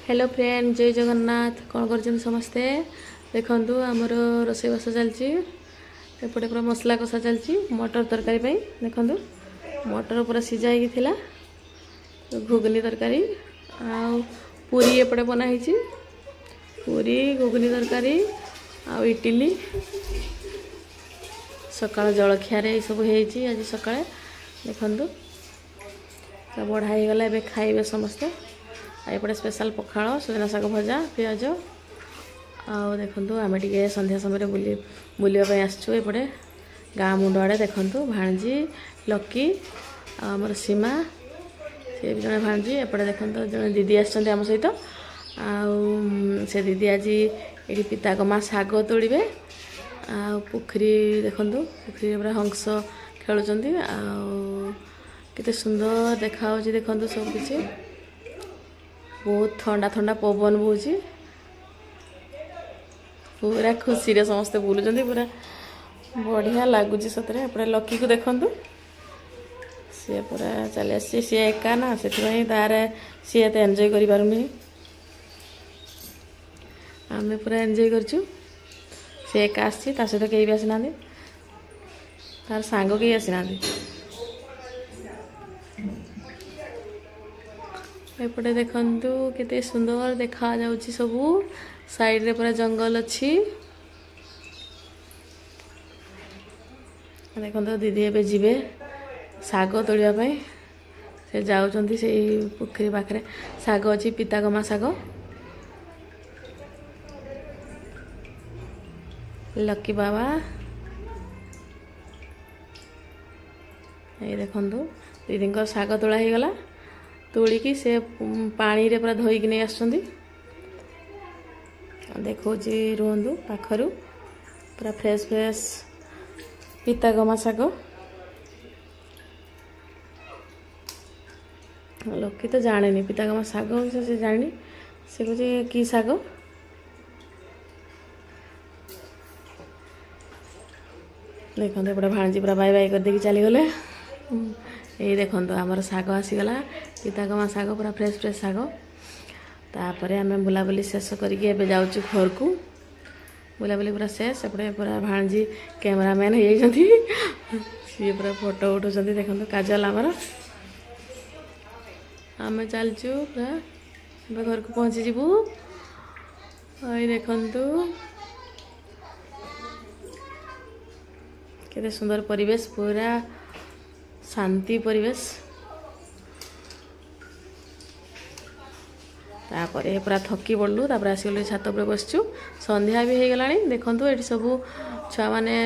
Hello friend, जय जगन्नाथ। कौन कर समस्ते देखु आमर रोसई बस चलती एपटे पूरा मसला कषा चलती मटर तरकारी देखु मटर पूरा सीझा थी घुगनी तरकारी पूरी एपटे बनाई पूरी घुगनी तरकारी इडली सकाळ जलखियार सब आज सका देखु बढ़ाई गला ए खाइबे समस्ते। एपटे स्पेशल पखाड़ सजना शाग भजा पिज देखु आम टे संध्या समय बुलापी आसपटे गाँ मुंड आड़े देखु भाणजी लकी आमर सीमा सी भी जड़े भाणजी एपटे देखु जड़े दीदी आम सहित से दीदी आज ये पितागमा शाग तोड़े पोखरी देखु पोखरी पूरा हंस खेलुंट केते सुंदर देखा देखु सब किसी बहुत ठंडा ठंडा पवन बोची पूरा खुशी रे समस्ते बुलुंट पूरा बढ़िया लगुच सतरे। एपटे लकी को देखु सी पूरा चली आसी सी एका ना से तार सी एत एंजॉय करि पारुनी आमे पूरा एंजॉय करछु। सी एका आसी ता सहित केही भी आसीना तार सांग केही आसीना एपटे देखु केते सुंदर देखा जाउची सबू साइड रे पूरा जंगल अच्छी देखु दीदी एबे जीवे शाग तोड़ापी से जाउचंती से पोखरी पाखरे शाग अच्छी पितागमा शाग लकी बाबा ये देखु दीदी शाग तोड़ा ही गला तोड़िकी से पानी रे पूरा धोईकी नहीं आसुंदी देखो रुहतु पाखरु पूरा फ्रेश फ्रेश पितागमा शाग लकी तो जाने पितागमा शाग से जानी से कहे कि शाग देखो एपटे भाणजी पूरा बाय बाय कर देकी चली गले। ये देखो आमर शाग आसीगला पितागमा शाग पूरा फ्रेश फ्रेश शाग तापर आम बुलाबुली शेष करके एबे जाऊँ घर को बुलाबुली पूरा शेष एपटे पूरा भाणजी कैमरामैन हो सी पूरा फोटो उठाऊँ देखो काजल आमर आम चलचु पूरा घर को पहुँची जीवु ये देखु केते सुंदर परिवेश पूरा शांति परिवेश तापर पूरा थकी पड़लु तापर आसगलु छात पर बसचु संध्या भी हो गला देखु ये सब छुआ मैंने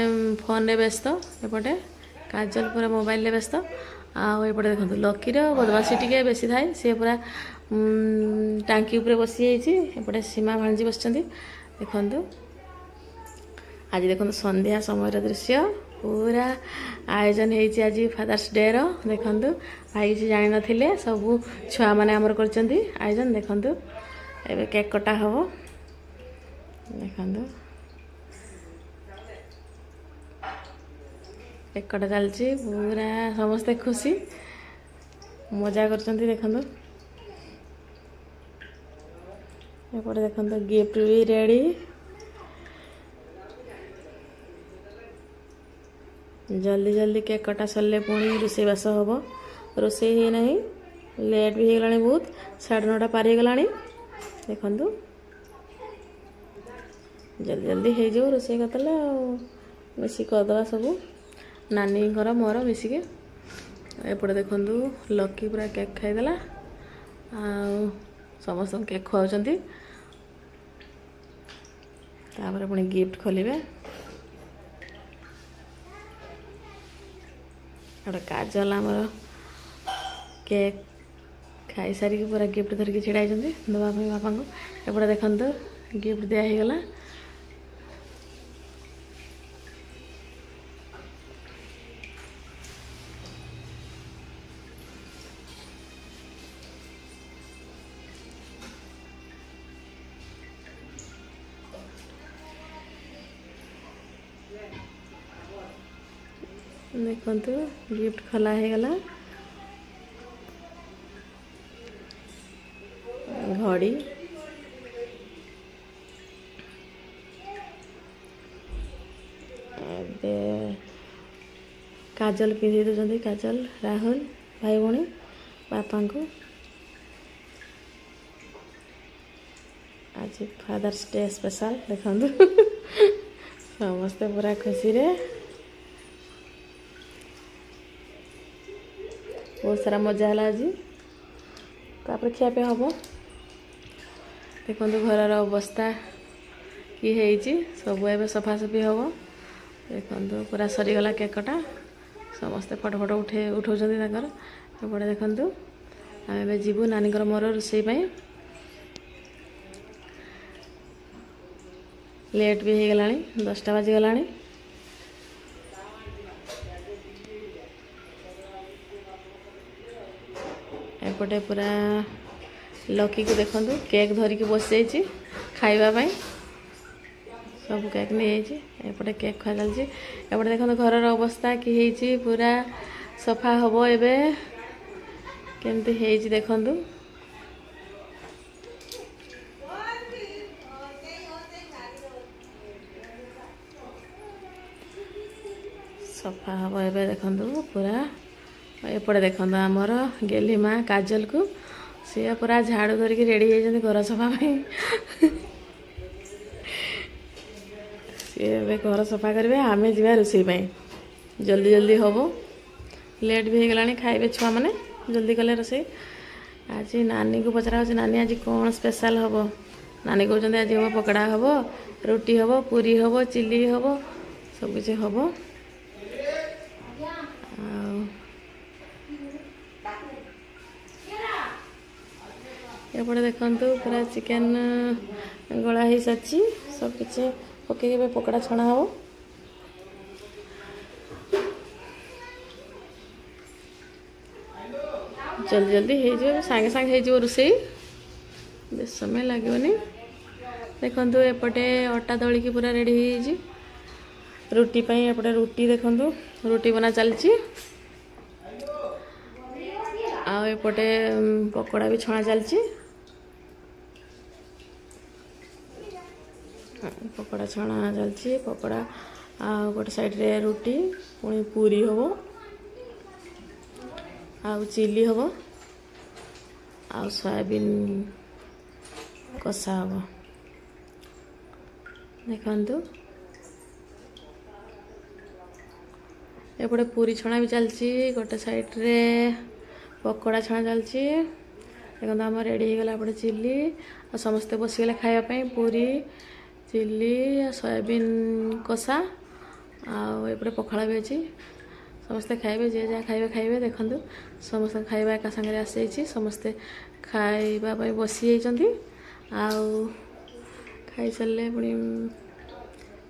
फोन रे व्यस्त एपटे काजल पूरा मोबाइल रे व्यस्त आउपटे देखु लकीर बदमाशी टी बेसी थाए सी पूरा टांकी उपरे बसी एपटे सीमा भाणजी बस देखु आज देखु संध्या समय दृश्य पूरा आयोजन होती आज फादर्स डे रो देखु भाई किसी जान नथिले सबू छुआ मैंने आमर कर आयोजन देखु एबे केक कटा हम देखु केक कटा चलची पूरा समस्ते खुशी मजा कर देखु एपटे देखु गिफ्ट भी रेडी जल्दी जल्दी केक कटा सरले पुणी रोसईबास हम रोसई ही ना लेट भी हो गला बहुत 9:30 पार हो गला देखु जल्दी जल्दी हो रोसई करदे मिसी करदे सब नानी मोर मिसिके एपटे देखु लकी पूरा केक खाईदेला समस्त केक खुआउं पुणी गिफ्ट खोलिबे काजल आमर केक खाई सारिकी पूरा गिफ्ट धरिकी छिड़ाई दवाई बापा को एपटे देखु गिफ्ट दिया ही गला देखु गिफ्ट खोला है गला घड़ी काजल पिंधि दौरान काजल राहुल भाई भौणी बापा को आज फादर्स डे स्पेशल देखु समस्ते पूरा खुशी रे बहुत सारा मजा है आज तापर खियापे हम देखो घर अवस्था कि सब एवं सफासफी हम देखो पूरा सरीगला केक कटा समस्ते फटो फटो उठाऊँ एपटे देखु आम ए जीवु नानी मोर रोसई लेट भी हो गला 10टा बाजीगला एपटे पूरा लकी को देखु केक धरिकी बस जाइए खाइबापी सब केक नहीं एपटे केक खा चलती एपटे देखो घर अवस्था कि पूरा सफा हम एवं केमती देखु सफा हम एवं देखु पूरा एपटे देखो आमर गेली माँ काजल को सी पूरा झाड़ू धरिकी रेडी होती घर सफा सी घर सफा करेंगे आम जा रोसई जल्दी जल्दी हम लेट भी हो गला खाइबे छुआ मैंने जल्दी कले रोसई आज नानी को पचरा नानी आज कौन स्पेशल हम नानी कहते आज हम पकड़ा हम रोटी हम पूरी हम चिली हम सबकि हम एपटे देखु पूरा चिकेन गला हो सारी सबकि पकईके पकड़ा छणा हम जल्दी जल्दी हो सांगे सांगे हो रोसई बेस समय लगनी देखु एपटे अटा दलिकी पूरा रेडी हो रुटी एपटे रुटी देखु रुटी बना चलती आउपटे पकोड़ा भी छणा चलती पकोड़ा छणा चलती पकोड़ा आ गोटे साइड रे रुटी पुणी पूरी हम आउ चिली हम आउ सोयाबीन कषा हम देखु एपटे पूरी छणा भी चलती गोटे साइड रे पकोड़ा छणा चलती देखो आम रेडी हो गला एपटे चिली और समस्ते बसीगले खायापी पूरी चिली सोयाबीन कषा आउपटे पखाड़ा भी अच्छी समस्ते खाइबे जे जहाँ खाइबे खाइबे देखु समस्त खाइबा एका सागर आसी समस्ते खाइबा बसी जाइए आउ खाई सारे पुणी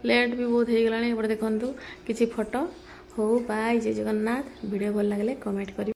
लेट भी बहुत हो गला एपटे देखु किसी फोटो हो बाय जय जगन्नाथ वीडियो भल लगे कमेंट करी।